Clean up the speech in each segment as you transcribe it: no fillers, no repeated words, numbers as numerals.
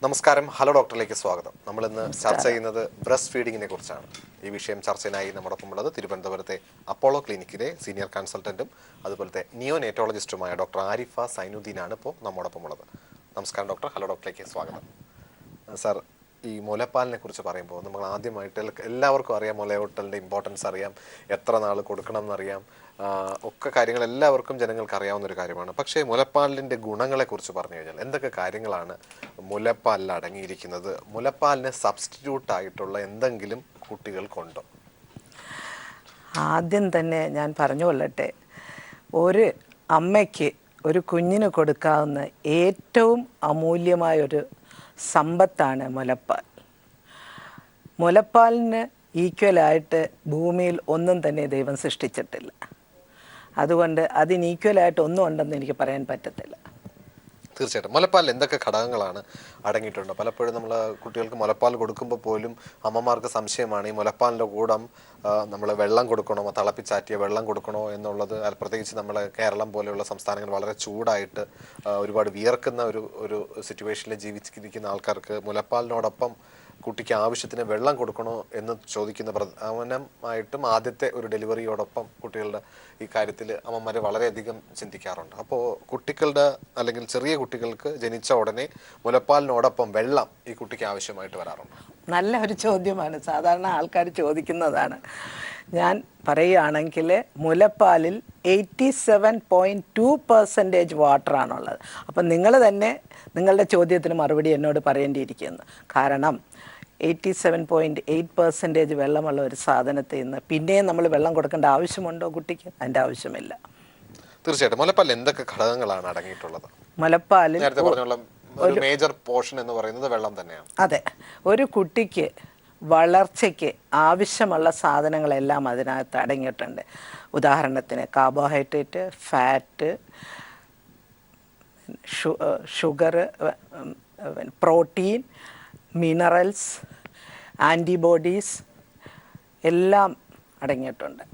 നമസ്കാരം. ഹലോ ഡോക്ടറിലേക്ക് സ്വാഗതം. നമ്മൾ ഇന്ന് ചർച്ച നമസ്കാരം. ചെയ്യുന്നത് ബ്രസ്റ്റ് ഫീഡിങ്ങിനെ കുറിച്ചാണ്. ഈ വിഷയം ചർച്ചയിനായി നമ്മോടൊപ്പം ഉള്ളത് തിരുവനന്തപുരത്തെ അപ്പോളോ ക്ലിനിക്കിലെ സീനിയർ കൺസൾട്ടന്റും അതുപോലത്തെ നിയോനേറ്റോളജിസ്റ്റുമായ ഡോക്ടർ ആരിഫ സൈനുദ്ദീനാണ് ഇപ്പോൾ നമ്മോടൊപ്പം ഉള്ളത്. നമസ്കാരം ഡോക്ടർ. ഹലോ ഡോക്ടറിലേക്ക് സ്വാഗതം. സാർ, ഈ മുലപ്പാലിനെ കുറിച്ച് പറയുമ്പോൾ നമ്മൾ ആദ്യമായിട്ട് എല്ലാവർക്കും അറിയാം, മുലയൂട്ടലിൻ്റെ ഇമ്പോർട്ടൻസ് അറിയാം, എത്ര നാൾ കൊടുക്കണം എന്നറിയാം, ഒക്കെ കാര്യങ്ങൾ എല്ലാവർക്കും ജനങ്ങൾക്ക് അറിയാവുന്ന ഒരു കാര്യമാണ്. പക്ഷേ മുലപ്പാലിൻ്റെ ഗുണങ്ങളെക്കുറിച്ച് പറഞ്ഞു കഴിഞ്ഞാൽ എന്തൊക്കെ കാര്യങ്ങളാണ് മുലപ്പാലിൽ അടങ്ങിയിരിക്കുന്നത്? മുലപ്പാലിന് സബ്സ്റ്റിറ്റ്യൂട്ട് ആയിട്ടുള്ള എന്തെങ്കിലും കുട്ടികൾക്കുണ്ടോ? ആദ്യം തന്നെ ഞാൻ പറഞ്ഞു കൊള്ളട്ടെ, ഒരു അമ്മയ്ക്ക് ഒരു കുഞ്ഞിന് കൊടുക്കാവുന്ന ഏറ്റവും അമൂല്യമായൊരു സമ്പത്താണ് മുലപ്പാൽ. മുലപ്പാലിന് ഈക്വലായിട്ട് ഭൂമിയിൽ ഒന്നും തന്നെ ദൈവം സൃഷ്ടിച്ചിട്ടില്ല. അതുകൊണ്ട് അതിന് ഈക്വലായിട്ട് ഒന്നും ഉണ്ടെന്ന് എനിക്ക് പറയാൻ പറ്റത്തില്ല. തീർച്ചയായിട്ടും. മുലപ്പാലിൽ എന്തൊക്കെ ഘടകങ്ങളാണ് അടങ്ങിയിട്ടുണ്ട്? പലപ്പോഴും നമ്മൾ കുട്ടികൾക്ക് മുലപ്പാൽ കൊടുക്കുമ്പോൾ പോലും അമ്മമാർക്ക് സംശയമാണ്, ഈ മുലപ്പാലിൻ്റെ കൂടെ നമ്മൾ വെള്ളം കൊടുക്കണോ, തിളപ്പിച്ചാറ്റിയ വെള്ളം കൊടുക്കണോ എന്നുള്ളത്. പ്രത്യേകിച്ച് നമ്മളെ കേരളം പോലെയുള്ള സംസ്ഥാനങ്ങൾ വളരെ ചൂടായിട്ട് ഒരുപാട് വിയർക്കുന്ന ഒരു സിറ്റുവേഷനിൽ ജീവിച്ചിരിക്കുന്ന ആൾക്കാർക്ക് മുലപ്പാലിനോടൊപ്പം കുട്ടിക്ക് ആവശ്യത്തിന് വെള്ളം കൊടുക്കണോ എന്ന് ചോദിക്കുന്ന പ്രധാനമായിട്ടും ആദ്യത്തെ ഒരു ഡെലിവറിയോടൊപ്പം കുട്ടികളുടെ ഈ കാര്യത്തിൽ അമ്മമാർ വളരെയധികം ചിന്തിക്കാറുണ്ട്. അപ്പോൾ കുട്ടികളുടെ അല്ലെങ്കിൽ ചെറിയ കുട്ടികൾക്ക് ജനിച്ച ഉടനെ മുലപ്പാലിനോടൊപ്പം വെള്ളം ഈ കുട്ടിക്ക് ആവശ്യമായിട്ട് വരാറുണ്ട്. നല്ല ഒരു ചോദ്യമാണ്, സാധാരണ ആൾക്കാർ ചോദിക്കുന്നതാണ്. ഞാൻ പറയുകയാണെങ്കിൽ മുലപ്പാലിൽ 87.2% വാട്ടറാണുള്ളത്. അപ്പം നിങ്ങൾ തന്നെ നിങ്ങളുടെ ചോദ്യത്തിന് മറുപടി എന്നോട് പറയേണ്ടിയിരിക്കുന്നു. കാരണം 87.8% വെള്ളമുള്ള ഒരു സാധനത്തിൽ നിന്ന് പിന്നെയും നമ്മൾ വെള്ളം കൊടുക്കേണ്ട ആവശ്യമുണ്ടോ കുട്ടിക്ക്? അതിൻ്റെ ആവശ്യമില്ല. തീർച്ചയായിട്ടും. മുലപ്പാലിൽ എന്തൊക്കെ ഘടകങ്ങളാണ് അടങ്ങിയിട്ടുള്ളത്? മുലപ്പാലിൽ നേരത്തെ പറഞ്ഞുള്ള ഒരു മേജർ പോർഷൻ എന്ന് പറയുന്നത് വെള്ളം തന്നെയാണ്. അതെ, ഒരു കുട്ടിക്ക് വളർച്ചയ്ക്ക് ആവശ്യമുള്ള സാധനങ്ങളെല്ലാം അതിനകത്ത് അടങ്ങിയിട്ടുണ്ട്. ഉദാഹരണത്തിന് carbohydrate, fat, sugar, protein, minerals, antibodies എല്ലാം അടങ്ങിയിട്ടുണ്ട്.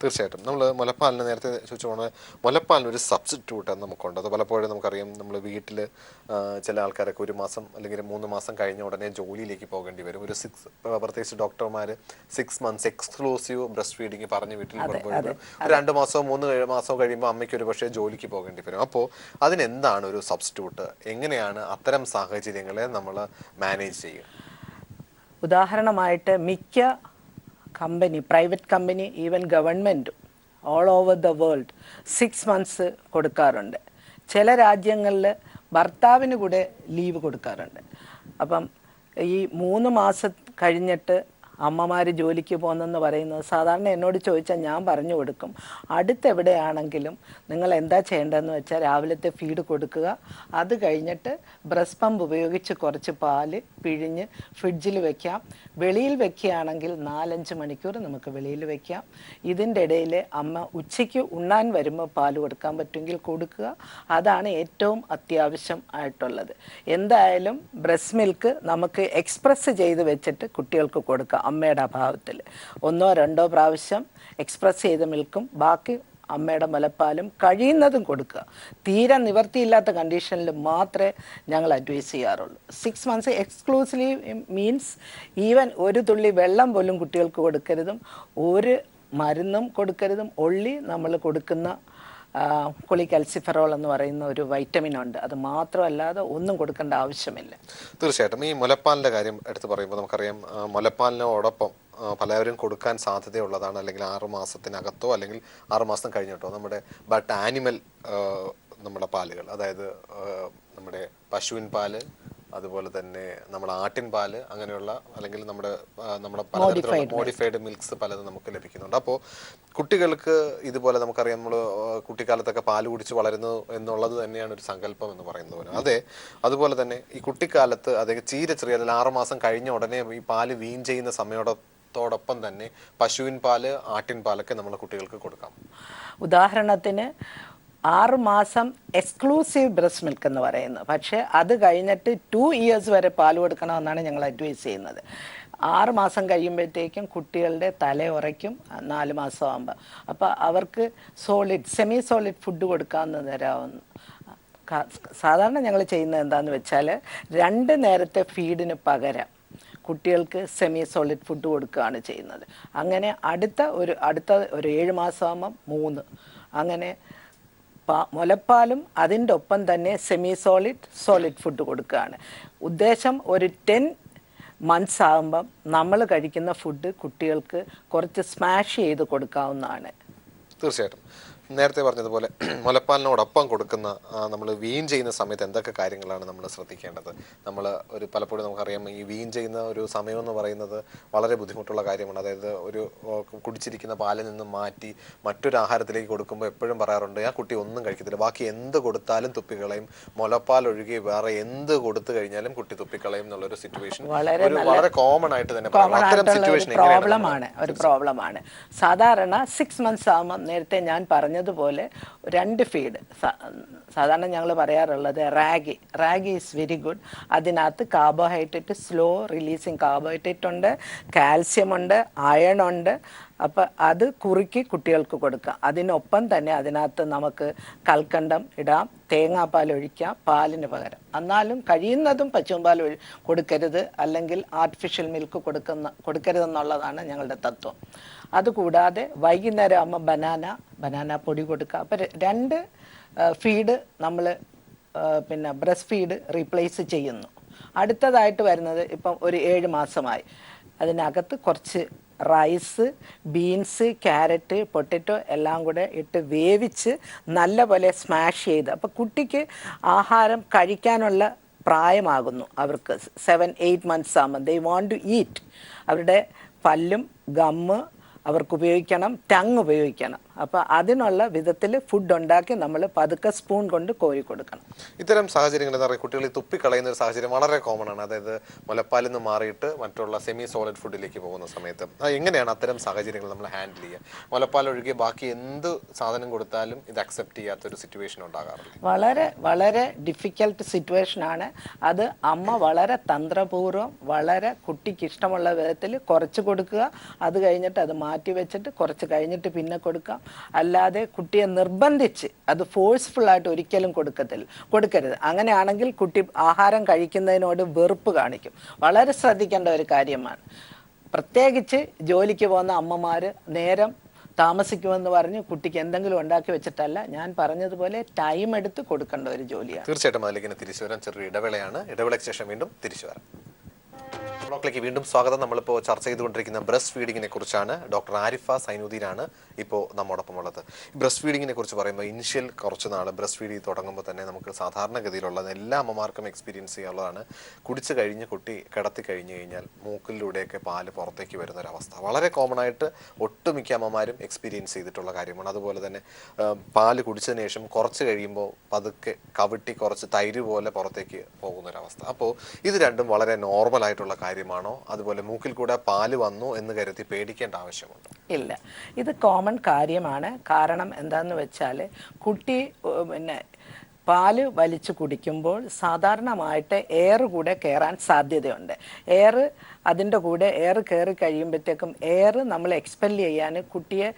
തീർച്ചയായിട്ടും. നമ്മൾ മുലപ്പാലിന് നേരത്തെ ചോദിച്ചുകൊണ്ട് മുലപ്പാലിന് ഒരു സബ്സ്റ്റിറ്റ്യൂട്ട് നമുക്കുണ്ട്. അത് പലപ്പോഴും നമുക്കറിയാം, നമ്മൾ വീട്ടിൽ ചില ആൾക്കാരൊക്കെ 1 മാസം അല്ലെങ്കിൽ 3 മാസം കഴിഞ്ഞ ഉടനെ ജോലിയിലേക്ക് പോകേണ്ടി വരും. പ്രത്യേകിച്ച് ഡോക്ടർമാർ 6 മന്ത്സ് എക്സ്ക്ലൂസീവ് ബ്രസ്റ്റ് ഫീഡിങ് പറഞ്ഞ് വീട്ടിൽ കൊണ്ടുപോയി 2 മാസമോ 3 മാസമോ കഴിയുമ്പോൾ അമ്മയ്ക്ക് ഒരു പക്ഷേ ജോലിക്ക് പോകേണ്ടി വരും. അപ്പോൾ അതിനെന്താണ് ഒരു സബ്സ്റ്റിറ്റ്യൂട്ട്? എങ്ങനെയാണ് അത്തരം സാഹചര്യങ്ങളെ നമ്മൾ മാനേജ് ചെയ്യുക? ഉദാഹരണമായിട്ട് മിക്ക കമ്പനി, പ്രൈവറ്റ് കമ്പനി, ഈവൻ ഗവൺമെൻറ്റും all over the world 6 months കൊടുക്കാറുണ്ട്. ചില രാജ്യങ്ങളിൽ ഭർത്താവിന് കൂടെ ലീവ് കൊടുക്കാറുണ്ട്. അപ്പം ഈ 3 മാസം കഴിഞ്ഞിട്ട് അമ്മമാർ ജോലിക്ക് പോകുന്നെന്ന് പറയുന്നത് സാധാരണ എന്നോട് ചോദിച്ചാൽ ഞാൻ പറഞ്ഞു കൊടുക്കും, അടുത്തെവിടെയാണെങ്കിലും നിങ്ങൾ എന്താ ചെയ്യേണ്ടതെന്ന് വെച്ചാൽ രാവിലത്തെ ഫീഡ് കൊടുക്കുക, അത് കഴിഞ്ഞിട്ട് ബ്രസ്റ്റ് പമ്പ് ഉപയോഗിച്ച് കുറച്ച് പാല് പിഴിഞ്ഞ് ഫ്രിഡ്ജിൽ വെക്കാം. വെളിയിൽ വെക്കുകയാണെങ്കിൽ 4-5 മണിക്കൂർ നമുക്ക് വെളിയിൽ വെക്കാം. ഇതിൻ്റെ ഇടയിൽ അമ്മ ഉച്ചയ്ക്ക് ഉണ്ണാൻ വരുമ്പോൾ പാല് കൊടുക്കാൻ പറ്റുമെങ്കിൽ കൊടുക്കുക. അതാണ് ഏറ്റവും അത്യാവശ്യം ആയിട്ടുള്ളത്. എന്തായാലും ബ്രസ്റ്റ് മിൽക്ക് നമുക്ക് എക്സ്പ്രസ് ചെയ്ത് വെച്ചിട്ട് കുട്ടികൾക്ക് കൊടുക്കാം. അമ്മയുടെ അഭാവത്തിൽ 1-2 പ്രാവശ്യം എക്സ്പ്രസ് ചെയ്ത മിൽക്കും ബാക്കി അമ്മയുടെ മുലപ്പാലും കഴിയുന്നതും കൊടുക്കുക. തീരെ നിവർത്തിയില്ലാത്ത കണ്ടീഷനിൽ മാത്രമേ ഞങ്ങൾ അഡ്വൈസ് ചെയ്യാറുള്ളൂ. 6 മന്ത്സ് എക്സ്ക്ലൂസീവ്ലി മീൻസ് ഈവൻ ഒരു തുള്ളി വെള്ളം പോലും കുട്ടികൾക്ക് കൊടുക്കരുതും, ഒരു മരുന്നും കൊടുക്കരുതും. ഒള്ളി നമ്മൾ കൊടുക്കുന്ന കൊളികാൽസിഫെറോൾ എന്ന് പറയുന്ന ഒരു വൈറ്റമിൻ ഉണ്ട്, അത് മാത്രമല്ലാതെ ഒന്നും കൊടുക്കേണ്ട ആവശ്യമില്ല. തീർച്ചയായിട്ടും. ഈ മുലപ്പാലിൻ്റെ കാര്യം എടുത്ത് പറയുമ്പോൾ നമുക്കറിയാം, മുലപ്പാലിനോടൊപ്പം പലവരും കൊടുക്കാൻ സാധ്യതയുള്ളതാണ്, അല്ലെങ്കിൽ 6 മാസത്തിനകത്തോ അല്ലെങ്കിൽ 6 മാസം കഴിഞ്ഞിട്ടോ നമ്മുടെ ആനിമൽ നമ്മുടെ പാലുകൾ, അതായത് നമ്മുടെ പശുവിൻ പാല്, അതുപോലെ തന്നെ നമ്മുടെ ആട്ടിൻ പാല്, അങ്ങനെയുള്ള അല്ലെങ്കിൽ നമ്മുടെ പലതരത്തിലുള്ള മോഡിഫൈഡ് മിൽക്സ് പലതും നമുക്ക് ലഭിക്കുന്നുണ്ട്. അപ്പോൾ കുട്ടികൾക്ക് ഇതുപോലെ നമുക്കറിയാം, നമ്മൾ കുട്ടിക്കാലത്തൊക്കെ പാല് കുടിച്ച് വളരുന്നു എന്നുള്ളത് തന്നെയാണ് ഒരു സങ്കല്പം എന്ന് പറയുന്നത് പോലെ. അതെ, അതുപോലെ തന്നെ ഈ കുട്ടിക്കാലത്ത് അതായത് ചെറിയ 6 മാസം കഴിഞ്ഞ ഉടനെ ഈ പാല് വീൻ ചെയ്യുന്ന സമയത്തോടൊപ്പം തന്നെ പശുവിൻ പാല്, ആട്ടിൻ പാലൊക്കെ നമ്മൾ കുട്ടികൾക്ക് കൊടുക്കാം. ഉദാഹരണത്തിന് 6 മാസം എക്സ്ക്ലൂസീവ് ബ്രസ്റ്റ് മിൽക്ക് എന്ന് പറയുന്നത്. പക്ഷേ അത് കഴിഞ്ഞിട്ട് 2 ഇയേഴ്സ് വരെ പാൽ കൊടുക്കണമെന്നാണ് ഞങ്ങൾ അഡ്വൈസ് ചെയ്യുന്നത്. 6 മാസം കഴിയുമ്പോഴത്തേക്കും കുട്ടികളുടെ തല ഉറയ്ക്കും 4 മാസം ആകുമ്പോൾ. അപ്പോൾ അവർക്ക് സെമി സോളിഡ് ഫുഡ് കൊടുക്കാമെന്ന് തരാവുന്ന സാധാരണ ഞങ്ങൾ ചെയ്യുന്നത് എന്താണെന്ന് വെച്ചാൽ 2 നേരത്തെ ഫീഡിന് പകരം കുട്ടികൾക്ക് സെമി സോളിഡ് ഫുഡ് കൊടുക്കുകയാണ് ചെയ്യുന്നത്. അങ്ങനെ അടുത്ത ഒരു 7 മാസമാകുമ്പം 3, അങ്ങനെ മുലപ്പാലും അതിൻ്റെ ഒപ്പം തന്നെ സെമി സോളിഡ് ഫുഡ് കൊടുക്കുകയാണ്. ഉദ്ദേശം ഒരു 10 മന്ത്സ് ആകുമ്പം നമ്മൾ കഴിക്കുന്ന ഫുഡ് കുട്ടികൾക്ക് കുറച്ച് സ്മാഷ് ചെയ്ത് കൊടുക്കാവുന്നതാണ്. തീർച്ചയായിട്ടും നേരത്തെ പറഞ്ഞതുപോലെ മുലപ്പാലിനോടൊപ്പം കൊടുക്കുന്ന നമ്മൾ വീൻ ചെയ്യുന്ന സമയത്ത് എന്തൊക്കെ കാര്യങ്ങളാണ് നമ്മൾ ശ്രദ്ധിക്കേണ്ടത്? നമ്മൾ പലപ്പോഴും നമുക്കറിയാം ഈ വീൻ ചെയ്യുന്ന ഒരു സമയം എന്ന് പറയുന്നത് വളരെ ബുദ്ധിമുട്ടുള്ള കാര്യമാണ്. അതായത് ഒരു കുടിച്ചിരിക്കുന്ന പാലിൽ നിന്നും മാറ്റി മറ്റൊരു ആഹാരത്തിലേക്ക് കൊടുക്കുമ്പോൾ എപ്പോഴും പറയാറുണ്ട്, ആ കുട്ടി ഒന്നും കഴിക്കത്തില്ല, ബാക്കി എന്ത് കൊടുത്താലും തുപ്പിക്കളയും, മുലപ്പാൽ ഒഴുകി വേറെ എന്ത് കൊടുത്തു കഴിഞ്ഞാലും കുട്ടി തുപ്പിക്കളയും എന്നുള്ളൊരു സിറ്റുവേഷൻ വളരെ കോമൺ ആയിട്ട് തന്നെ ഒരു പ്രോബ്ലമാണ്. സാധാരണ 6 മന്ത്സ് ആകുമ്പോൾ നേരത്തെ ഞാൻ പറഞ്ഞതുപോലെ 2 ഫീഡ് സാധാരണ ഞങ്ങൾ പറയാറുള്ളത് റാഗി ഈസ് വെരി ഗുഡ്. അതിനകത്ത് കാർബോഹൈഡ്രേറ്റ്, സ്ലോ റിലീസിങ് കാർബോഹൈഡ്രേറ്റ് ഉണ്ട്, കാൽസ്യം ഉണ്ട്, അയൺ ഉണ്ട്. അപ്പം അത് കുറുക്കി കുട്ടികൾക്ക് കൊടുക്കാം. അതിനൊപ്പം തന്നെ അതിനകത്ത് നമുക്ക് കൽക്കണ്ടം ഇടാം, തേങ്ങാപ്പാൽ ഒഴിക്കാം പാലിന് പകരം. എന്നാലും കഴിയുന്നതും പശുമ്പാൽ കൊടുക്കരുത്, അല്ലെങ്കിൽ ആർട്ടിഫിഷ്യൽ മിൽക്ക് കൊടുക്കരുതെന്നുള്ളതാണ് ഞങ്ങളുടെ തത്വം. അതുകൂടാതെ വൈകുന്നേരം ആകുമ്പോൾ ബനാന പൊടി കൊടുക്കുക. അപ്പം 2 ഫീഡ് നമ്മൾ ബ്രസ്റ്റ് ഫീഡ് റീപ്ലേസ് ചെയ്യുന്നു. അടുത്തതായിട്ട് വരുന്നത് ഇപ്പം ഒരു 7 മാസമായി, അതിനകത്ത് കുറച്ച് റൈസ്, ബീൻസ്, ക്യാരറ്റ്, പൊട്ടറ്റോ എല്ലാം കൂടെ ഇട്ട് വേവിച്ച് നല്ലപോലെ സ്മാഷ് ചെയ്ത്, അപ്പോൾ കുട്ടിക്ക് ആഹാരം കഴിക്കാനുള്ള പ്രായമാകുന്നു. അവർക്ക് 7-8 മന്ത്സ് ആകുമ്പോൾ ദേ വാണ്ട് ടു ഈറ്റ്. അവരുടെ പല്ലും ഗമ്മ് അവർക്ക് ഉപയോഗിക്കണം, ടങ് ഉപയോഗിക്കണം. അപ്പോൾ അതിനുള്ള വിധത്തിൽ ഫുഡ് ഉണ്ടാക്കി നമ്മൾ പതുക്കെ സ്പൂൺ കൊണ്ട് കോരി കൊടുക്കണം. ഇത്തരം സാഹചര്യങ്ങൾ എന്താ പറയുക, കുട്ടികൾ തുപ്പിക്കളയുന്ന ഒരു സാഹചര്യം വളരെ കോമൺ ആണ്. അതായത് മുലപ്പാലിൽ നിന്ന് മാറിയിട്ട് മറ്റുള്ള സെമി സോളിഡ് ഫുഡിലേക്ക് പോകുന്ന സമയത്ത് എങ്ങനെയാണ് അത്തരം സാഹചര്യങ്ങൾ നമ്മൾ ഹാൻഡിൽ ചെയ്യുക? മുലപ്പാൽ ഒഴികെ ബാക്കി എന്ത് സാധനം കൊടുത്താലും ഇത് അക്സെപ്റ്റ് ചെയ്യാത്തൊരു സിറ്റുവേഷൻ ഉണ്ടാകാറുണ്ട്. വളരെ വളരെ ഡിഫിക്കൽട്ട് സിറ്റുവേഷനാണ് അത്. അമ്മ വളരെ തന്ത്രപൂർവ്വം വളരെ കുട്ടിക്ക് ഇഷ്ടമുള്ള വിധത്തിൽ കുറച്ച് കൊടുക്കുക, അത് കഴിഞ്ഞിട്ട് അത് മാറ്റി വെച്ചിട്ട് കുറച്ച് കഴിഞ്ഞിട്ട് പിന്നെ കൊടുക്കാം. അല്ലാതെ കുട്ടിയെ നിർബന്ധിച്ച് അത് ഫോഴ്സ്ഫുള്ളായിട്ട് ഒരിക്കലും കൊടുക്കരുത്. അങ്ങനെയാണെങ്കിൽ കുട്ടി ആഹാരം കഴിക്കുന്നതിനോട് വെറുപ്പ് കാണിക്കും. വളരെ ശ്രദ്ധിക്കേണ്ട ഒരു കാര്യമാണ്. പ്രത്യേകിച്ച് ജോലിക്ക് പോകുന്ന അമ്മമാർ നേരം താമസിക്കുമെന്ന് പറഞ്ഞ് കുട്ടിക്ക് എന്തെങ്കിലും ഉണ്ടാക്കി വെച്ചിട്ടല്ല, ഞാൻ പറഞ്ഞതുപോലെ ടൈം എടുത്ത് കൊടുക്കേണ്ട ഒരു ജോലിയാണ്. തീർച്ചയായിട്ടും അതിലേക്ക് തിരിച്ചു വരാൻ ചെറിയ ഇടവേളയാണ്. ഇടവേളയ്ക്ക് ശേഷം വീണ്ടും തിരിച്ചു വരാം. ബ്ലോക്കിലേക്ക് വീണ്ടും സ്വാഗതം. നമ്മളിപ്പോൾ ചർച്ച ചെയ്തുകൊണ്ടിരിക്കുന്ന ബ്രസ്റ്റ് ഫീഡിങ്ങിനെ കുറിച്ചാണ്. ഡോക്ടർ ആരിഫ സൈനുദ്ദീനാണ് ഇപ്പോൾ നമ്മോടൊപ്പം ഉള്ളത്. ബ്രസ്റ്റ് ഫീഡിങ്ങിനെ കുറിച്ച് പറയുമ്പോൾ ഇനിഷ്യൽ കുറച്ച് നാൾ ബ്രസ്റ്റ് ഫീഡ് ചെയ്ത് തുടങ്ങുമ്പോൾ തന്നെ നമുക്ക് സാധാരണഗതിയിലുള്ളത് എല്ലാ അമ്മമാർക്കും എക്സ്പീരിയൻസ് ചെയ്യാനുള്ളതാണ്. കുടിച്ചു കഴിഞ്ഞ് കുട്ടി കിടത്തി കഴിഞ്ഞ് കഴിഞ്ഞാൽ മൂക്കിലൂടെയൊക്കെ പാല് പുറത്തേക്ക് വരുന്നൊരവസ്ഥ വളരെ കോമൺ ആയിട്ട് ഒട്ടുമിക്ക അമ്മമാരും എക്സ്പീരിയൻസ് ചെയ്തിട്ടുള്ള കാര്യമാണ്. അതുപോലെ തന്നെ പാല് കുടിച്ചതിന് ശേഷം കുറച്ച് കഴിയുമ്പോൾ പതുക്കെ കവിട്ടി കുറച്ച് തൈര് പോലെ പുറത്തേക്ക് പോകുന്നൊരവസ്ഥ. അപ്പോൾ ഇത് രണ്ടും വളരെ നോർമൽ ആയിട്ടുള്ള കാര്യമാണോ? അതുപോലെ മൂക്കിൽ കൂടെ പാല് വന്നു എന്ന് കരുതി പേടിക്കേണ്ട ആവശ്യമുണ്ടോ? ഇല്ല, ഇത് കോമൺ കാര്യമാണ്. കാരണം എന്താണെന്ന് വെച്ചാൽ കുട്ടി പാല് വലിച്ചു കുടിക്കുമ്പോൾ സാധാരണമായിട്ട് എയർ കൂടെ കയറാൻ സാധ്യതയുണ്ട്. അതിൻ്റെ കൂടെ എയർ കയറി കഴിയുമ്പോഴത്തേക്കും എയർ നമ്മൾ എക്സ്പെൽ ചെയ്യാൻ കുട്ടിയെ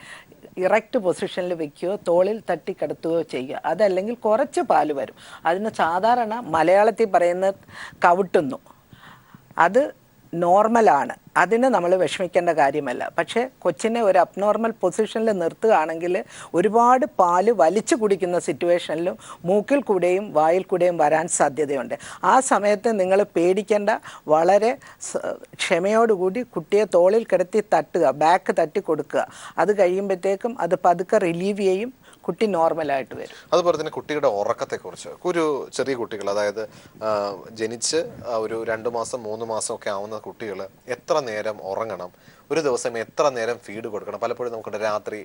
ഇറക്റ്റ് പൊസിഷനിൽ വെക്കുകയോ തോളിൽ തട്ടി കിടത്തുകയോ ചെയ്യുക. അതല്ലെങ്കിൽ കുറച്ച് പാല് വരും. അതിന് സാധാരണ മലയാളത്തിൽ പറയുന്നത് കവിട്ടുന്നു. അത് നോർമലാണ്, അതിന് നമ്മൾ വിഷമിക്കേണ്ട കാര്യമല്ല. പക്ഷേ കൊച്ചിനെ ഒരു അബ്നോർമൽ പൊസിഷനിൽ നിർത്തുകയാണെങ്കിൽ ഒരുപാട് പാല് വലിച്ചു കുടിക്കുന്ന സിറ്റുവേഷനിലും മൂക്കിൽ കൂടെയും വായിൽ കൂടെയും വരാൻ സാധ്യതയുണ്ട്. ആ സമയത്ത് നിങ്ങൾ പേടിക്കേണ്ട, വളരെ ക്ഷമയോടുകൂടി കുട്ടിയെ തോളിൽ കിടത്തി തട്ടുക, ബാക്ക് തട്ടി കൊടുക്കുക. അത് കഴിയുമ്പോഴത്തേക്കും അത് പതുക്കെ റിലീവ് ചെയ്യും, കുട്ടി നോർമലായിട്ട് വരും. അതുപോലെ തന്നെ കുട്ടിയുടെ ഉറക്കത്തെക്കുറിച്ച്, ഒരു ചെറിയ കുട്ടികൾ, അതായത് ജനിച്ച് ഒരു 2 മാസം 3 മാസം ഒക്കെ ആവുന്ന കുട്ടികൾ എത്ര നേരം ഉറങ്ങണം, ഒരു ദിവസം എത്ര നേരം ഫീഡ് കൊടുക്കണം? പലപ്പോഴും നമുക്ക് രാത്രി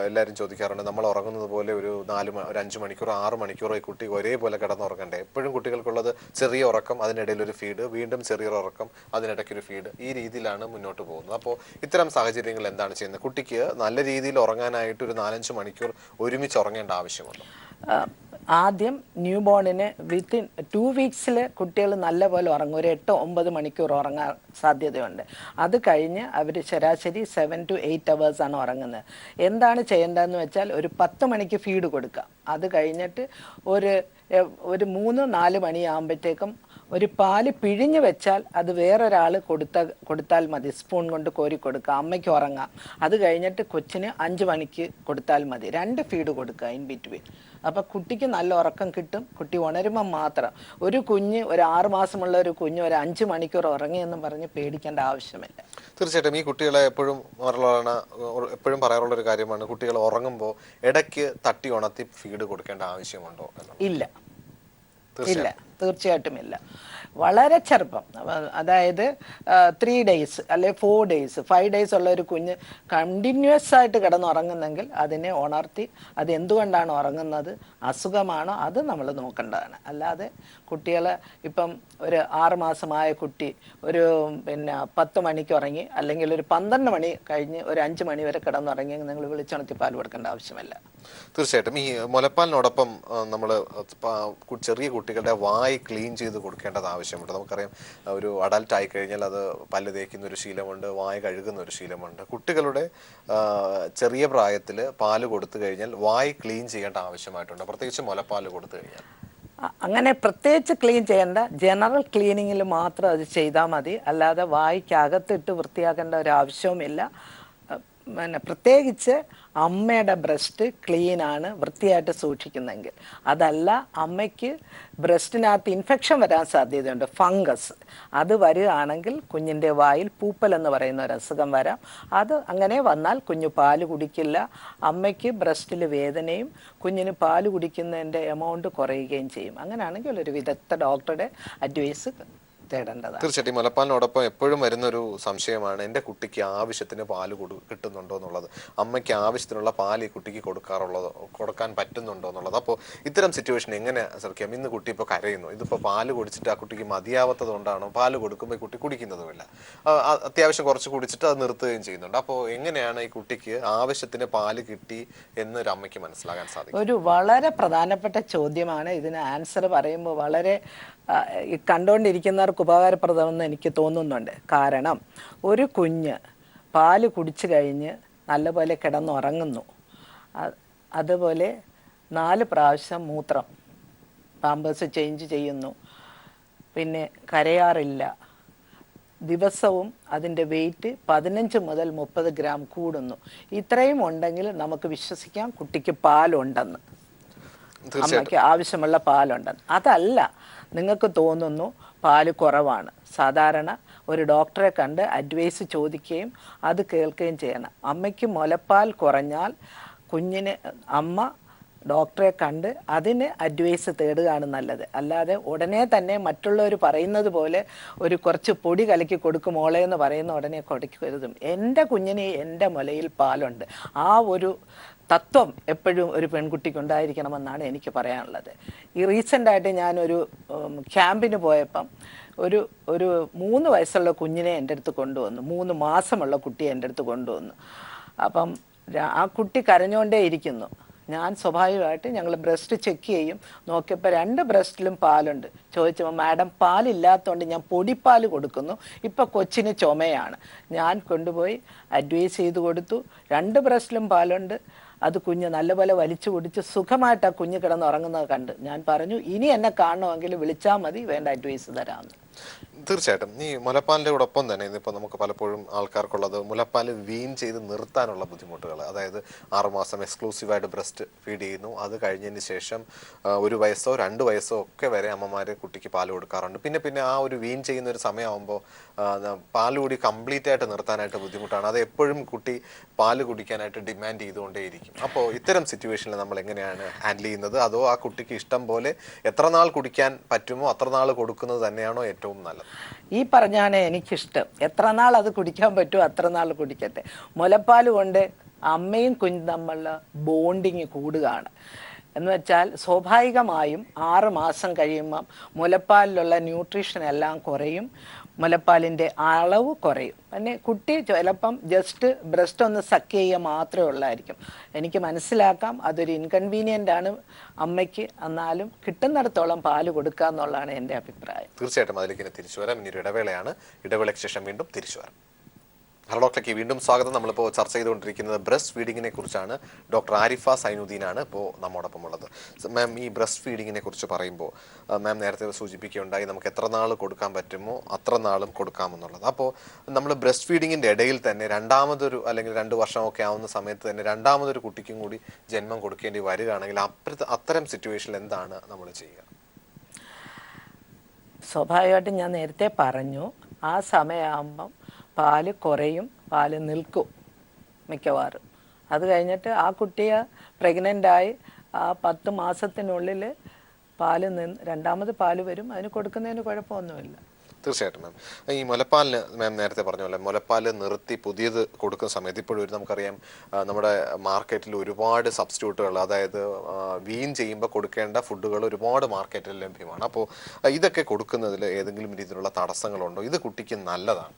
എല്ലാവരും ചോദിക്കാറുണ്ട്, നമ്മൾ ഉറങ്ങുന്നത് പോലെ ഒരു 5 മണിക്കൂർ 6 മണിക്കൂർ ഈ കുട്ടി ഒരേപോലെ കിടന്നുറങ്ങണ്ടേ? എപ്പോഴും കുട്ടികൾക്കുള്ളത് ചെറിയ ഉറക്കം, അതിനിടയിൽ ഒരു ഫീഡ്, വീണ്ടും ചെറിയൊരു ഉറക്കം, അതിനിടയ്ക്കൊരു ഫീഡ്, ഈ രീതിയിലാണ് മുന്നോട്ട് പോകുന്നത്. അപ്പോൾ ഇത്തരം സാഹചര്യങ്ങൾ എന്താണ് ചെയ്യുന്നത്? കുട്ടിക്ക് നല്ല രീതിയിൽ ഉറങ്ങാനായിട്ട് ഒരു 4-5 മണിക്കൂർ ഒരുമിച്ച് ഉറങ്ങേണ്ട ആവശ്യമുണ്ടോ? ആദ്യം ന്യൂ ബോണിന് വിത്തിൻ 2 വീക്സിൽ കുട്ടികൾ നല്ലപോലെ ഉറങ്ങും, ഒരു 8-9 മണിക്കൂർ ഉറങ്ങാൻ സാധ്യതയുണ്ട്. അത് കഴിഞ്ഞ് അവർ ശരാശരി 7 to 8 അവേഴ്സാണ് ഉറങ്ങുന്നത്. എന്താണ് ചെയ്യേണ്ടതെന്ന് വെച്ചാൽ ഒരു 10 മണിക്ക് ഫീഡ് കൊടുക്കുക. അത് കഴിഞ്ഞിട്ട് ഒരു 3-4 മണിയാകുമ്പോഴത്തേക്കും ഒരു പാല് പിഴിഞ്ഞ് വെച്ചാൽ അത് വേറൊരാൾ കൊടുത്താൽ മതി. സ്പൂൺ കൊണ്ട് കോരി കൊടുക്കുക, അമ്മയ്ക്ക് ഉറങ്ങാം. അത് കഴിഞ്ഞിട്ട് കൊച്ചിന് 5 മണിക്ക് കൊടുത്താൽ മതി. 2 ഫീഡ് കൊടുക്കുക ഇൻ ബിറ്റ്വീൻ. അപ്പോൾ കുട്ടിക്ക് നല്ല ഉറക്കം കിട്ടും. കുട്ടി ഉണരുമ്പം മാത്രം. ഒരു 6 മാസമുള്ള ഒരു കുഞ്ഞ് ഒരു 5 മണിക്കൂർ ഉറങ്ങിയെന്നും പറഞ്ഞ് പേടിക്കേണ്ട ആവശ്യമില്ല. തീർച്ചയായിട്ടും ഈ കുട്ടികളെ എപ്പോഴും പറയാറുള്ള ഒരു കാര്യമാണ്, കുട്ടികൾ ഉറങ്ങുമ്പോൾ ഇടയ്ക്ക് തട്ടി ഉണർത്തി ഫീഡ് കൊടുക്കേണ്ട ആവശ്യമുണ്ടോ എന്നുള്ളത്. ഇല്ല, തീർച്ചയായിട്ടും ഇല്ല. വളരെ ചെറുപ്പം, അതായത് 3 ഡേയ്സ് അല്ലെ 4 ഡേയ്സ് 5 ഡേയ്സ് ഉള്ള ഒരു കുഞ്ഞ് കണ്ടിന്യൂസ് ആയിട്ട് കിടന്നുറങ്ങുന്നെങ്കിൽ അതിനെ ഉണർത്തി അത് എന്തുകൊണ്ടാണ് ഉറങ്ങുന്നത്, അസുഖമാണോ, അത് നമ്മൾ നോക്കേണ്ടതാണ്. അല്ലാതെ കുട്ടികളെ ഇപ്പം ഒരു 6 മാസമായ കുട്ടി ഒരു 10 മണിക്ക് ഉറങ്ങി അല്ലെങ്കിൽ ഒരു 12 മണി കഴിഞ്ഞ് ഒരു 5 മണി വരെ കിടന്നുറങ്ങി നിങ്ങൾ വിളിച്ചുണർത്തി പാൽ കൊടുക്കേണ്ട ആവശ്യമില്ല. തീർച്ചയായിട്ടും ഈ മുലപ്പാലിനോടൊപ്പം നമ്മൾ ചെറിയ കുട്ടികളുടെ വായ് ക്ലീൻ ചെയ്ത് കൊടുക്കേണ്ടത് ആവശ്യമുണ്ട്. നമുക്കറിയാം ഒരു അഡൽട്ട് ആയി കഴിഞ്ഞാൽ അത് പല്ല് തേക്കുന്ന ഒരു ശീലമുണ്ട്, വായ് കഴുകുന്ന ഒരു ശീലമുണ്ട്. കുട്ടികളുടെ ചെറിയ പ്രായത്തിൽ പാല് കൊടുത്തു കഴിഞ്ഞാൽ വായ് ക്ലീൻ ചെയ്യേണ്ട ആവശ്യമായിട്ടുണ്ട്, പ്രത്യേകിച്ച് മുലപ്പാല് കൊടുത്തു കഴിഞ്ഞാൽ. അങ്ങനെ പ്രത്യേകിച്ച് ക്ലീൻ ചെയ്യേണ്ട, ജനറൽ ക്ലീനിങ്ങിൽ മാത്രം അത് ചെയ്താൽ മതി. അല്ലാതെ വായിക്കകത്തിട്ട് വൃത്തിയാക്കേണ്ട ഒരു ആവശ്യവുമില്ല. പ്രത്യേകിച്ച് അമ്മയുടെ ബ്രസ്റ്റ് ക്ലീനാണ്, വൃത്തിയായിട്ട് സൂക്ഷിക്കുന്നെങ്കിൽ. അതല്ല, അമ്മയ്ക്ക് ബ്രസ്റ്റിനകത്ത് ഇൻഫെക്ഷൻ വരാൻ സാധ്യതയുണ്ട്, ഫംഗസ്. അത് വരികയാണെങ്കിൽ കുഞ്ഞിൻ്റെ വായിൽ പൂപ്പൽ എന്ന് പറയുന്ന ഒരു അസുഖം വരാം. അത് അങ്ങനെ വന്നാൽ കുഞ്ഞ് പാല് കുടിക്കില്ല, അമ്മയ്ക്ക് ബ്രസ്റ്റിൽ വേദനയും കുഞ്ഞിന് പാല് കുടിക്കുന്നതിൻ്റെ എമൗണ്ട് കുറയുകയും ചെയ്യും. അങ്ങനെയാണെങ്കിൽ ഒരു വിദഗ്ധ ഡോക്ടറുടെ അഡ്വൈസ് തേടേണ്ടതാണ്. തീർച്ചയായിട്ടും മുലപ്പാലിനോടൊപ്പം എപ്പോഴും വരുന്നൊരു സംശയമാണ്, എൻ്റെ കുട്ടിക്ക് ആവശ്യത്തിന് പാല് കിട്ടുന്നുണ്ടോ എന്നുള്ളത്, അമ്മയ്ക്ക് ആവശ്യത്തിനുള്ള പാല് ഈ കുട്ടിക്ക് കൊടുക്കാൻ പറ്റുന്നുണ്ടോ എന്നുള്ളത്. അപ്പോൾ ഇത്തരം സിറ്റുവേഷൻ എങ്ങനെ ശ്രദ്ധിക്കാം? ഇന്ന് കുട്ടി ഇപ്പോൾ കരയുന്നു, ഇതിപ്പോൾ പാല് കുടിച്ചിട്ട് ആ കുട്ടിക്ക് മതിയാവാത്തത് കൊണ്ടാണോ, പാല് കൊടുക്കുമ്പോൾ ഈ കുട്ടി കുടിക്കുന്നതുമില്ല, അത്യാവശ്യം കുറച്ച് കുടിച്ചിട്ട് അത് നിർത്തുകയും ചെയ്യുന്നുണ്ട്. അപ്പോൾ എങ്ങനെയാണ് ഈ കുട്ടിക്ക് ആവശ്യത്തിന് പാല് കിട്ടി എന്നൊരു അമ്മയ്ക്ക് മനസ്സിലാകാൻ സാധിക്കും? ഒരു വളരെ പ്രധാനപ്പെട്ട ചോദ്യമാണ്. ഇതിന് ആൻസർ പറയുമ്പോൾ വളരെ കണ്ടുകൊണ്ടിരിക്കുന്നവർക്ക് ഉപകാരപ്രദമെന്ന് എനിക്ക് തോന്നുന്നുണ്ട്. കാരണം ഒരു കുഞ്ഞ് പാല് കുടിച്ചു കഴിഞ്ഞ് നല്ലപോലെ കിടന്നുറങ്ങുന്നു, അതുപോലെ 4 പ്രാവശ്യം മൂത്രം പാമ്പേഴ്സ് ചേഞ്ച് ചെയ്യുന്നു, പിന്നെ കരയാറില്ല, ദിവസവും അതിൻ്റെ വെയിറ്റ് 15 മുതൽ 30 ഗ്രാം കൂടുന്നു. ഇത്രയും ഉണ്ടെങ്കിൽ നമുക്ക് വിശ്വസിക്കാം കുട്ടിക്ക് പാലുണ്ടെന്ന്, അമ്മയ്ക്ക് ആവശ്യമുള്ള പാലുണ്ടെന്ന്. അതല്ല, നിങ്ങൾക്ക് തോന്നുന്നു പാല് കുറവാണ്, സാധാരണ ഒരു ഡോക്ടറെ കണ്ട് അഡ്വൈസ് ചോദിക്കുകയും അത് കേൾക്കുകയും ചെയ്യണം. അമ്മയ്ക്ക് മുലപ്പാൽ കുറഞ്ഞാൽ അമ്മ ഡോക്ടറെ കണ്ട് അതിന് അഡ്വൈസ് തേടുകയാണ് നല്ലത്. അല്ലാതെ ഉടനെ തന്നെ മറ്റുള്ളവർ പറയുന്നത് പോലെ കുറച്ച് പൊടി കലക്കി കൊടുക്കും മോളെ എന്ന് പറയുന്ന ഉടനെ കൊടുക്കരുതും. എൻ്റെ കുഞ്ഞിന് എൻ്റെ മുലയിൽ പാലുണ്ട്, ആ ഒരു തത്വം എപ്പോഴും ഒരു പെൺകുട്ടിക്ക് ഉണ്ടായിരിക്കണമെന്നാണ് എനിക്ക് പറയാനുള്ളത്. ഈ റീസെൻ്റായിട്ട് ഞാനൊരു ക്യാമ്പിന് പോയപ്പം ഒരു 3 വയസ്സുള്ള കുഞ്ഞിനെ എൻ്റെ അടുത്ത് കൊണ്ടുവന്നു, 3 മാസമുള്ള കുട്ടിയെ എൻ്റെ അടുത്ത് കൊണ്ടുവന്നു. അപ്പം ആ കുട്ടി കരഞ്ഞുകൊണ്ടേ ഇരിക്കുന്നു. ഞാൻ സ്വാഭാവികമായിട്ട് ഞങ്ങൾ ബ്രസ്റ്റ് ചെക്ക് ചെയ്യും, നോക്കിയപ്പോൾ 2 ബ്രസ്റ്റിലും പാലുണ്ട്. ചോദിച്ചപ്പോൾ മാഡം പാലില്ലാത്തതുകൊണ്ട് ഞാൻ പൊടിപ്പാൽ കൊടുക്കുന്നു, ഇപ്പോൾ കൊച്ചിന് ചുമയാണ്. ഞാൻ കൊണ്ടുപോയി അഡ്വൈസ് ചെയ്ത് കൊടുത്തു, 2 ബ്രസ്റ്റിലും പാലുണ്ട്. അത് കുഞ്ഞ് നല്ലപോലെ വലിച്ചു കുടിച്ച് സുഖമായിട്ട് ആ കുഞ്ഞ് കിടന്നുറങ്ങുന്നത് കണ്ട് ഞാൻ പറഞ്ഞു, ഇനി എന്നെ കാണണമെങ്കിൽ വിളിച്ചാൽ മതി, വേണ്ട അഡ്വൈസ് തരാമെന്ന്. തീർച്ചയായിട്ടും ഈ മുലപ്പാലിൻ്റെ കൂടൊപ്പം തന്നെ ഇന്നിപ്പോൾ നമുക്ക് പലപ്പോഴും ആൾക്കാർക്കുള്ളത് മുലപ്പാൽ വീൻ ചെയ്ത് നിർത്താനുള്ള ബുദ്ധിമുട്ടുകൾ. അതായത് 6 മാസം എക്സ്ക്ലൂസീവായിട്ട് ബ്രസ്റ്റ് ഫീഡ് ചെയ്യുന്നു, അത് കഴിഞ്ഞതിന് ശേഷം 1 വയസ്സോ 2 വയസ്സോ ഒക്കെ വരെ അമ്മമാർ കുട്ടിക്ക് പാൽ കൊടുക്കാറുണ്ട്. പിന്നെ ആ ഒരു വീൻ ചെയ്യുന്ന ഒരു സമയമാകുമ്പോൾ പാൽ കൂടി കംപ്ലീറ്റ് ആയിട്ട് നിർത്താനായിട്ട് ബുദ്ധിമുട്ടാണ്. അത് എപ്പോഴും കുട്ടി പാല് കുടിക്കാനായിട്ട് ഡിമാൻഡ് ചെയ്തുകൊണ്ടേയിരിക്കും. അപ്പോൾ ഇത്തരം സിറ്റുവേഷനിൽ നമ്മൾ എങ്ങനെയാണ് ഹാൻഡിൽ ചെയ്യുന്നത്? അതോ ആ കുട്ടിക്ക് ഇഷ്ടം പോലെ എത്ര നാൾ കുടിക്കാൻ പറ്റുമോ അത്ര നാൾ കൊടുക്കുന്നത് തന്നെയാണോ ഏറ്റവും നല്ലത്? ഈ പറഞ്ഞാണ് എനിക്കിഷ്ടം. എത്ര നാൾ അത് കുടിക്കാൻ പറ്റുമോ അത്ര നാൾ കുടിക്കട്ടെ. മുലപ്പാൽ കൊണ്ട് അമ്മയും കുഞ്ഞും തമ്മിലുള്ള ബോണ്ടിങ് കൂടുകയാണ്. എന്ന് വെച്ചാൽ സ്വാഭാവികമായും 6 മാസം കഴിയുമ്പം മുലപ്പാലിലുള്ള ന്യൂട്രീഷൻ എല്ലാം കുറയും. മുലപ്പാലിൻ്റെ അളവ് കുറയും. പിന്നെ കുട്ടി ചിലപ്പം ജസ്റ്റ് ബ്രസ്റ്റ് ഒന്ന് സക്ക് ചെയ്യുക മാത്രമേ ഉള്ളായിരിക്കും. എനിക്ക് മനസ്സിലാക്കാം അതൊരു ഇൻകൺവീനിയൻ്റ് ആണ് അമ്മയ്ക്ക്, എന്നാലും കിട്ടുന്നിടത്തോളം പാല് കൊടുക്കുക എന്നുള്ളതാണ് എൻ്റെ അഭിപ്രായം. തീർച്ചയായിട്ടും അതിലേക്ക് ഇനി തിരിച്ചു വരാം. ഇനി ഒരു ഇടവേളയാണ്. ഇടവേളയ്ക്ക് ശേഷം വീണ്ടും തിരിച്ചു വരാം. ഹലോ ഡോക്ടർക്ക് വീണ്ടും സ്വാഗതം. നമ്മളിപ്പോൾ ചർച്ച ചെയ്തുകൊണ്ടിരിക്കുന്നത് ബ്രസ്റ്റ് ഫീഡിങ്ങിനെ കുറിച്ചാണ്. ഡോക്ടർ ആരിഫ സൈനുദ്ദീനാണ് ഇപ്പോൾ നമ്മോടൊപ്പം ഉള്ളത്. മാം, ഈ ബ്രസ്റ്റ് ഫീഡിങ്ങിനെ കുറിച്ച് പറയുമ്പോൾ മാം നേരത്തെ സൂചിപ്പിക്കുകയുണ്ടായി നമുക്ക് എത്ര നാൾ കൊടുക്കാൻ പറ്റുമോ അത്ര നാളും കൊടുക്കാമെന്നുള്ളത്. അപ്പോൾ നമ്മൾ ബ്രസ്റ്റ് ഫീഡിങ്ങിൻ്റെ ഇടയിൽ തന്നെ രണ്ടാമതൊരു അല്ലെങ്കിൽ 2 വർഷമൊക്കെ ആവുന്ന സമയത്ത് തന്നെ രണ്ടാമതൊരു കുട്ടിക്കും കൂടി ജന്മം കൊടുക്കേണ്ടി വരികയാണെങ്കിൽ അത്തരം സിറ്റുവേഷനിൽ എന്താണ് നമ്മൾ ചെയ്യുക? സ്വാഭാവികമായിട്ടും ഞാൻ നേരത്തെ പറഞ്ഞു, ആ സമയമാകുമ്പം പാല് കുറയും, പാല് നിൽക്കും മിക്കവാറും. അത് കഴിഞ്ഞിട്ട് ആ കുട്ടിയെ പ്രഗ്നൻ്റായി ആ 10 മാസത്തിനുള്ളിൽ രണ്ടാമത് പാല് വരും. അതിന് കൊടുക്കുന്നതിന് കുഴപ്പമൊന്നുമില്ല. തീർച്ചയായിട്ടും മാം. ഈ മുലപ്പാലിന് മാം നേരത്തെ പറഞ്ഞ പോലെ മുലപ്പാല് നിർത്തി പുതിയത് കൊടുക്കുന്ന സമയത്ത് ഇപ്പോഴും നമുക്കറിയാം നമ്മുടെ മാർക്കറ്റിൽ ഒരുപാട് സബ്സ്റ്റിറ്റ്യൂട്ടുകൾ, അതായത് വീൻ ചെയ്യുമ്പോൾ കൊടുക്കേണ്ട ഫുഡുകൾ ഒരുപാട് മാർക്കറ്റിൽ ലഭ്യമാണ്. അപ്പോൾ ഇതൊക്കെ കൊടുക്കുന്നതിൽ ഏതെങ്കിലും രീതിയിലുള്ള തടസ്സങ്ങളുണ്ടോ? ഇത് കുട്ടിക്ക് നല്ലതാണ്?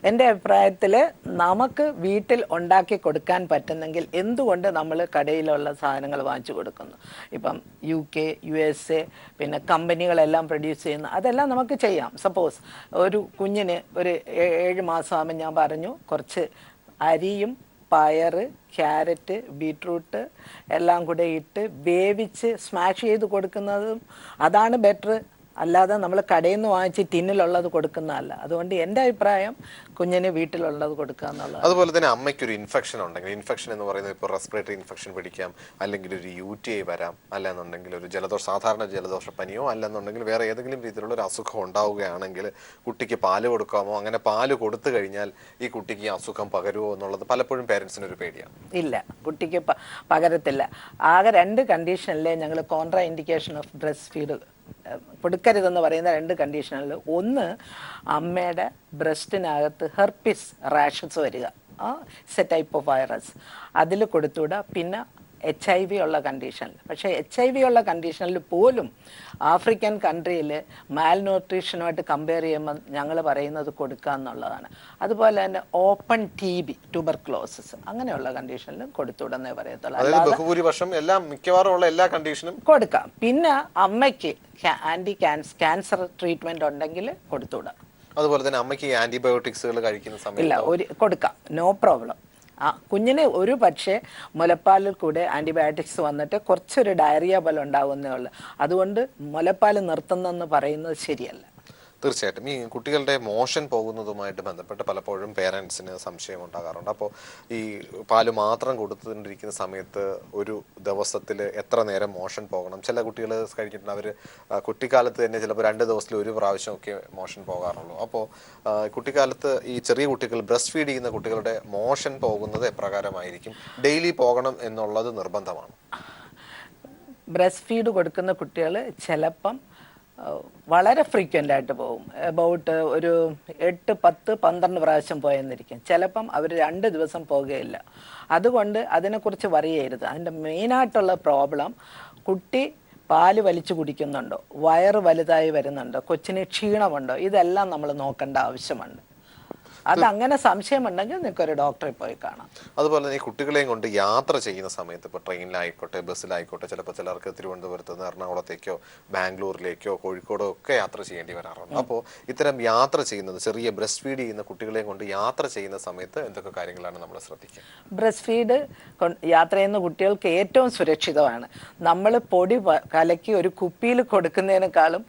എൻ്റെ അഭിപ്രായത്തിൽ നമുക്ക് വീട്ടിൽ ഉണ്ടാക്കി കൊടുക്കാൻ പറ്റുന്നെങ്കിൽ എന്തുകൊണ്ട് നമ്മൾ കടയിലുള്ള സാധനങ്ങൾ വാങ്ങിച്ചു കൊടുക്കുന്നു? ഇപ്പം UK, USA, പിന്നെ കമ്പനികളെല്ലാം പ്രൊഡ്യൂസ് ചെയ്യുന്ന അതെല്ലാം നമുക്ക് ചെയ്യാം. സപ്പോസ് ഒരു കുഞ്ഞിന് ഒരു 7 മാസമാകുമ്പോൾ ഞാൻ പറഞ്ഞു കുറച്ച് അരിയും പയറ്, ക്യാരറ്റ്, ബീട്രൂട്ട് എല്ലാം കൂടെ ഇട്ട് വേവിച്ച് സ്മാഷ് ചെയ്ത് കൊടുക്കുന്നതും അതാണ് ബെറ്റർ. അല്ലാതെ നമ്മൾ കടയിൽ നിന്ന് വാങ്ങിച്ച് ടിന്നിലുള്ളത് കൊടുക്കുന്നതല്ല. അതുകൊണ്ട് എൻ്റെ അഭിപ്രായം കുഞ്ഞിന് വീട്ടിലുള്ളത് കൊടുക്കുക എന്നുള്ളത്. അതുപോലെ തന്നെ അമ്മയ്ക്കൊരു ഇൻഫെക്ഷൻ ഉണ്ടെങ്കിൽ, ഇൻഫെക്ഷൻ എന്ന് പറയുന്നത് ഇപ്പോൾ റെസ്പിറേറ്ററി ഇൻഫെക്ഷൻ പിടിക്കാം, അല്ലെങ്കിൽ ഒരു UTI വരാം, അല്ലെന്നുണ്ടെങ്കിൽ ഒരു സാധാരണ ജലദോഷപ്പനിയോ അല്ലെന്നുണ്ടെങ്കിൽ വേറെ ഏതെങ്കിലും രീതിയിലുള്ള ഒരു അസുഖം ഉണ്ടാവുകയാണെങ്കിൽ കുട്ടിക്ക് പാല് കൊടുക്കാമോ? അങ്ങനെ പാല് കൊടുത്തു കഴിഞ്ഞാൽ ഈ കുട്ടിക്ക് ഈ അസുഖം പകരുമോ എന്നുള്ളത് പലപ്പോഴും പേരൻസിനൊരു പേടിയാണ്. ഇല്ല, കുട്ടിക്ക് പകരത്തില്ല. ആകെ 2 കണ്ടീഷനിലെ ഞങ്ങൾ contraindication of breast feed കൊടുക്കരുതെന്ന് പറയുന്ന 2 കണ്ടീഷനിൽ, ഒന്ന് അമ്മയുടെ ബ്രസ്റ്റിനകത്ത് ഹെർപ്പിസ് റാഷസ് വരിക, it's a type of virus, അതിൽ കൊടുത്തുവിടുക. പിന്നെ HIV ഉള്ള കണ്ടീഷനിൽ. പക്ഷേ HIV ഉള്ള കണ്ടീഷനിൽ പോലും ആഫ്രിക്കൻ കൺട്രിയിൽ മാൽന്യൂട്രീഷനുമായിട്ട് കമ്പയർ ചെയ്യുമ്പോൾ ഞങ്ങൾ പറയുന്നത് കൊടുക്കുക എന്നുള്ളതാണ്. അതുപോലെ തന്നെ ഓപ്പൺ TB, ട്യൂബർക്ലോസിസ്, അങ്ങനെയുള്ള കണ്ടീഷനിലും കൊടുത്തുവിടുന്നേ പറയത്തുള്ളൂ. അല്ലാതെ മിക്കവാറും ഉള്ള എല്ലാ കണ്ടീഷനും കൊടുക്കാം. പിന്നെ അമ്മയ്ക്ക് ക്യാൻസർ ട്രീറ്റ്മെന്റ് ഉണ്ടെങ്കിൽ കൊടുത്തുവിടാം. അതുപോലെ തന്നെ അമ്മയ്ക്ക് ആന്റിബയോട്ടിക്സുകൾ കഴിക്കുന്ന സമയത്ത് ഇല്ല, കൊടുക്കാം, നോ പ്രോബ്ലം. കുഞ്ഞിന് ഒരു പക്ഷേ മുലപ്പാലിൽ കൂടെ ആൻറ്റിബയോട്ടിക്സ് വന്നിട്ട് കുറച്ചൊരു ഡയറിയ പോലെ ഉണ്ടാകുന്നേ ഉള്ളൂ. അതുകൊണ്ട് മുലപ്പാൽ നിർത്തുന്നെന്ന് പറയുന്നത് ശരിയല്ല. തീർച്ചയായിട്ടും ഈ കുട്ടികളുടെ മോഷൻ പോകുന്നതുമായിട്ട് ബന്ധപ്പെട്ട് പലപ്പോഴും പേരൻസിന് സംശയം ഉണ്ടാകാറുണ്ട്. അപ്പോൾ ഈ പാല് മാത്രം കൊടുത്തുകൊണ്ടിരിക്കുന്ന സമയത്ത് ഒരു ദിവസത്തിൽ എത്ര നേരം മോഷൻ പോകണം? ചില കുട്ടികൾ കഴിഞ്ഞിട്ടുണ്ട്, അവർ കുട്ടിക്കാലത്ത് തന്നെ ചിലപ്പോൾ 2 ദിവസത്തിൽ 1 പ്രാവശ്യമൊക്കെ മോഷൻ പോകാറുള്ളൂ. അപ്പോൾ കുട്ടിക്കാലത്ത് ഈ ചെറിയ കുട്ടികൾ, ബ്രസ്റ്റ് ഫീഡ് ചെയ്യുന്ന കുട്ടികളുടെ മോഷൻ പോകുന്നത് എപ്രകാരമായിരിക്കും? ഡെയിലി പോകണം എന്നുള്ളത് നിർബന്ധമാണ്? ബ്രസ്റ്റ് ഫീഡ് കൊടുക്കുന്ന കുട്ടികൾ ചിലപ്പം വളരെ ഫ്രീക്വൻ്റ് ആയിട്ട് പോകും. അബൌട്ട് ഒരു 8, 10, 12 പ്രാവശ്യം പോയെന്നിരിക്കും. ചിലപ്പം അവർ 2 ദിവസം പോകുകയില്ല. അതുകൊണ്ട് അതിനെക്കുറിച്ച് വറി ചെയ്യരുത്. അതിൻ്റെ മെയിനായിട്ടുള്ള പ്രോബ്ലം കുട്ടി പാല് വലിച്ചു കുടിക്കുന്നുണ്ടോ, വയറ് വലുതായി വരുന്നുണ്ടോ, കൊച്ചിന് ക്ഷീണമുണ്ടോ, ഇതെല്ലാം നമ്മൾ നോക്കേണ്ട ആവശ്യമുണ്ട്. അതങ്ങനെ സംശയമുണ്ടെങ്കിൽ നിങ്ങൾക്ക് ഒരു ഡോക്ടറെ പോയി കാണാം. അതുപോലെ തന്നെ ഈ കുട്ടികളെയും കൊണ്ട് യാത്ര ചെയ്യുന്ന സമയത്ത്, ഇപ്പോൾ ട്രെയിനിലായിക്കോട്ടെ ബസ്സിലായിക്കോട്ടെ, ചിലപ്പോൾ ചിലർക്ക് തിരുവനന്തപുരത്ത് നിന്ന് എറണാകുളത്തേക്കോ ബാംഗ്ലൂരിലേക്കോ കോഴിക്കോടോ ഒക്കെ യാത്ര ചെയ്യേണ്ടി വരാറുണ്ട്. അപ്പോൾ ഇത്തരം യാത്ര ചെയ്യുന്നത്, ചെറിയ ബ്രസ്റ്റ് ഫീഡ് ചെയ്യുന്ന കുട്ടികളെയും കൊണ്ട് യാത്ര ചെയ്യുന്ന സമയത്ത് എന്തൊക്കെ കാര്യങ്ങളാണ് നമ്മൾ ശ്രദ്ധിക്കുക? ബ്രസ്റ്റ് ഫീഡ് യാത്ര ചെയ്യുന്ന കുട്ടികൾക്ക് ഏറ്റവും സുരക്ഷിതമാണ്. നമ്മൾ പൊടി കലക്കി ഒരു കുപ്പിയിൽ കൊടുക്കുന്നതിനേക്കാളും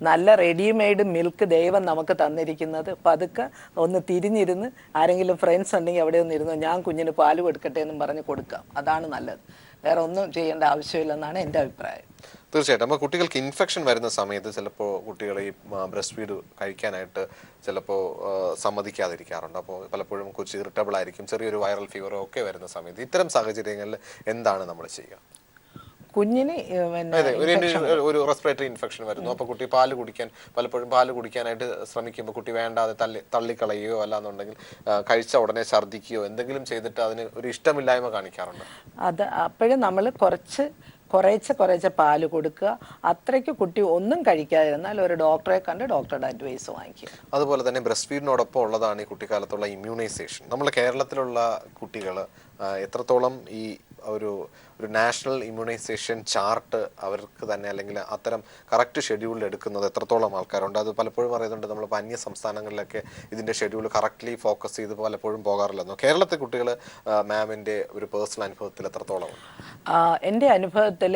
നല്ല റെഡിമെയ്ഡ് മിൽക്ക് ദൈവം നമുക്ക് തന്നിരിക്കുന്നത്. പതുക്കെ ഒന്ന് തിരിഞ്ഞിരുന്ന്, ആരെങ്കിലും ഫ്രണ്ട്സ് ഉണ്ടെങ്കിൽ അവിടെ ഒന്ന് ഇരുന്ന് ഞാൻ കുഞ്ഞിന് പാല് കൊടുക്കട്ടെ എന്നും പറഞ്ഞ് കൊടുക്കാം. അതാണ് നല്ലത്. വേറെ ഒന്നും ചെയ്യേണ്ട ആവശ്യമില്ലെന്നാണ് എൻ്റെ അഭിപ്രായം. തീർച്ചയായിട്ടും. അപ്പോൾ കുട്ടികൾക്ക് ഇൻഫെക്ഷൻ വരുന്ന സമയത്ത് ചിലപ്പോൾ കുട്ടികൾ ഈ ബ്രസ്റ്റ് ഫീഡ് കഴിക്കാനായിട്ട് ചിലപ്പോൾ സമ്മതിക്കാതിരിക്കാറുണ്ട്. അപ്പോൾ പലപ്പോഴും കൊച്ചു ഇറിറ്റബിൾ ആയിരിക്കും, ചെറിയൊരു വൈറൽ ഫീവറോ ഒക്കെ വരുന്ന സമയത്ത് ഇത്തരം സാഹചര്യങ്ങളിൽ എന്താണ് നമ്മൾ ചെയ്യുക? കുഞ്ഞിന് പിന്നെ അതെ, ഇൻഫെക്ഷൻ ഒരു റെസ്പിറേറ്ററി ഇൻഫെക്ഷൻ വരുന്നു. അപ്പോൾ കുട്ടി പലപ്പോഴും പാല് കുടിക്കാനായിട്ട് ശ്രമിക്കുമ്പോൾ കുട്ടി വേണ്ടാതെ തള്ളിക്കളയുകയോ അല്ലാന്നുണ്ടെങ്കിൽ കഴിച്ച ഉടനെ ഛർദ്ദിക്കുകയോ എന്തെങ്കിലും ചെയ്തിട്ട് അതിന് ഒരു ഇഷ്ടമില്ലായ്മ കാണിക്കാറുണ്ട്. അത് അപ്പോഴും നമ്മൾ കുറേശ്ശെ പാല് കൊടുക്കുക. അത്രയ്ക്ക് കുട്ടി ഒന്നും കഴിക്കാതിരുന്നാൽ ഒരു ഡോക്ടറെ കണ്ട് ഡോക്ടറുടെ അഡ്വൈസ് വാങ്ങിക്കുക. അതുപോലെ തന്നെ ബ്രസ്റ്റ് ഫീഡിനോടൊപ്പം ഉള്ളതാണ് ഈ കുട്ടിക്കാലത്തുള്ള ഇമ്മ്യൂണൈസേഷൻ. നമ്മൾ കേരളത്തിലുള്ള കുട്ടികൾ എത്രത്തോളം ഈ ഒരു നാഷണൽ ഇമ്മ്യൂണൈസേഷൻ ചാർട്ട് അവർക്ക് തന്നെ അല്ലെങ്കിൽ അത്തരം കറക്റ്റ് ഷെഡ്യൂളിൽ എടുക്കുന്നത് എത്രത്തോളം ആൾക്കാരുണ്ട്? അത് പലപ്പോഴും പറയുന്നുണ്ട് നമ്മളിപ്പോൾ അന്യ സംസ്ഥാനങ്ങളിലൊക്കെ ഇതിൻ്റെ ഷെഡ്യൂൾ കറക്റ്റ്ലി ഫോക്കസ് ചെയ്ത് പലപ്പോഴും പോകാറില്ലെന്നോ. കേരളത്തിലെ കുട്ടികൾ മാമിൻ്റെ ഒരു പേഴ്സണൽ അനുഭവത്തിൽ എത്രത്തോളം? എൻ്റെ അനുഭവത്തിൽ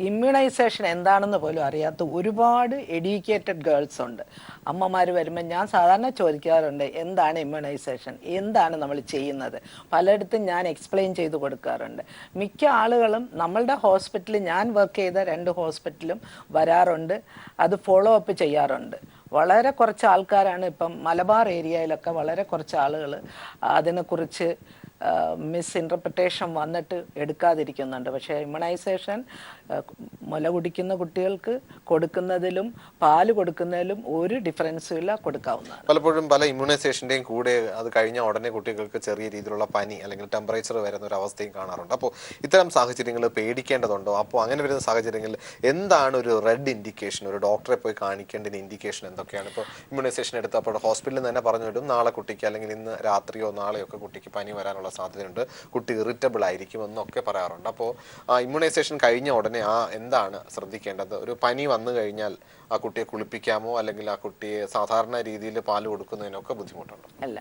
ഇമ്മ്യൂണൈസേഷൻ എന്താണെന്ന് പോലും അറിയാത്ത ഒരുപാട് എഡ്യൂക്കേറ്റഡ് ഗേൾസ് ഉണ്ട്. അമ്മമാർ വരുമ്പോൾ ഞാൻ സാധാരണ ചോദിക്കാറുണ്ട്, എന്താണ് ഇമ്മ്യൂണൈസേഷൻ, എന്താണ് നമ്മൾ ചെയ്യുന്നത്? പലയിടത്തും ഞാൻ എക്സ്പ്ലെയിൻ ചെയ്ത് കൊടുക്കാറുണ്ട്. മിക്ക ആളുകളും നമ്മളുടെ ഹോസ്പിറ്റലിൽ, ഞാൻ വർക്ക് ചെയ്ത 2 ഹോസ്പിറ്റലും വരാറുണ്ട്, അത് ഫോളോ അപ്പ് ചെയ്യാറുണ്ട്. വളരെ കുറച്ച് ആൾക്കാരാണ് ഇപ്പം മലബാർ ഏരിയയിലൊക്കെ വളരെ കുറച്ച് ആളുകൾ അതിനെക്കുറിച്ച് മിസ്ഇൻറ്റർപ്രിട്ടേഷൻ വന്നിട്ട് എടുക്കാതിരിക്കുന്നുണ്ട്. പക്ഷേ ഇമ്മ്യൂണൈസേഷൻ മുല കുടിക്കുന്ന കുട്ടികൾക്ക് കൊടുക്കുന്നതിലും പാല് കൊടുക്കുന്നതിലും ഒരു ഡിഫറൻസും ഇല്ല, കൊടുക്കാവുന്നതാണ്. പലപ്പോഴും പല ഇമ്മ്യൂണൈസേഷൻ്റെയും കൂടെ അത് കഴിഞ്ഞ ഉടനെ കുട്ടികൾക്ക് ചെറിയ രീതിയിലുള്ള പനി അല്ലെങ്കിൽ ടെമ്പറേച്ചർ വരുന്ന ഒരു അവസ്ഥയും കാണാറുണ്ട്. അപ്പോൾ ഇത്തരം സാഹചര്യങ്ങൾ പേടിക്കേണ്ടതുണ്ടോ? അപ്പോൾ അങ്ങനെ വരുന്ന സാഹചര്യങ്ങളിൽ എന്താണ് ഒരു റെഡ് ഇൻഡിക്കേഷൻ, ഒരു ഡോക്ടറെ പോയി കാണിക്കേണ്ട ഇൻഡിക്കേഷൻ എന്തൊക്കെയാണ്? ഇപ്പോൾ ഇമ്മ്യൂണൈസേഷൻ എടുത്തപ്പോൾ ഹോസ്പിറ്റലിൽ തന്നെ പറഞ്ഞു വിടും, നാളെ കുട്ടിക്ക് അല്ലെങ്കിൽ ഇന്ന് രാത്രിയോ നാളെയോ ഒക്കെ കുട്ടിക്ക് പനി വരാനുള്ള സാധ്യതയുണ്ട്, കുട്ടി ഇറിറ്റബിൾ ആയിരിക്കും എന്നൊക്കെ പറയാറുണ്ട്. അപ്പോൾ ഇമ്മ്യൂണൈസേഷൻ കഴിഞ്ഞ ഉടനെ എന്താണ് ശ്രദ്ധിക്കേണ്ടത്? ഒരു പനി വന്നു കഴിഞ്ഞാൽ ആ കുട്ടിയെ കുളിപ്പിക്കാമോ അല്ലെങ്കിൽ ആ കുട്ടിയെ സാധാരണ രീതിയിൽ പാല് കൊടുക്കുന്നതിനൊക്കെ ബുദ്ധിമുട്ടുണ്ടോ? അല്ല,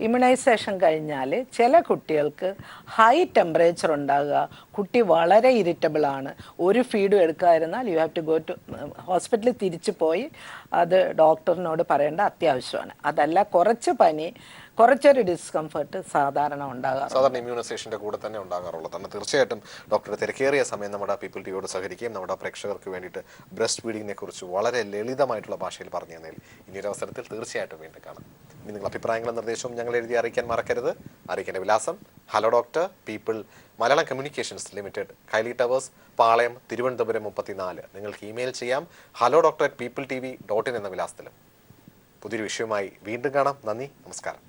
ഇമ്മ്യൂണൈസേഷൻ കഴിഞ്ഞാൽ ചില കുട്ടികൾക്ക് ഹൈ ടെമ്പറേച്ചർ ഉണ്ടാകുക, കുട്ടി വളരെ ഇറിറ്റബിൾ ആണ്, ഒരു ഫീഡും എടുക്കാതിരുന്നാൽ you have to go to ഹോസ്പിറ്റലിൽ തിരിച്ചു പോയി അത് ഡോക്ടറിനോട് പറയേണ്ട അത്യാവശ്യമാണ്. അതല്ല കുറച്ച് പനി, കുറച്ചൊരു ഡിസ്കംഫർട്ട് സാധാരണ ഇമ്മ്യൂണൈസേഷൻ്റെ കൂടെ തന്നെ ഉണ്ടാകാറുള്ളതാണ്. തീർച്ചയായിട്ടും ഡോക്ടറുടെ തിരക്കേറിയ സമയം നമ്മുടെ പീപ്പിൾ ടിവിയോട് സഹകരിക്കുകയും നമ്മുടെ പ്രേക്ഷകർക്ക് വേണ്ടിയിട്ട് ബ്രസ്റ്റ് ഫീഡിങ്ങിനെ കുറിച്ച് വളരെ ലളിതമായിട്ടുള്ള ഭാഷയിൽ പറഞ്ഞു തന്നതിൽ ഇനിയൊരു അവസരത്തിൽ തീർച്ചയായിട്ടും വീണ്ടും കാണാം. ഇനി നിങ്ങൾ അഭിപ്രായങ്ങളും നിർദ്ദേശവും ഞങ്ങൾ എഴുതി അറിയിക്കാൻ മറക്കരുത്. അറിയിക്കേണ്ട വിലാസം hello doctor, people Malayalam communications limited, Kaili towers, Palayam, Thiruvananthapuram 34. നിങ്ങൾക്ക് ഇമെയിൽ ചെയ്യാം hello@peopletv.in എന്ന വിലാസത്തിലും. പുതിയൊരു വിഷയവുമായി വീണ്ടും കാണാം. നന്ദി, നമസ്കാരം.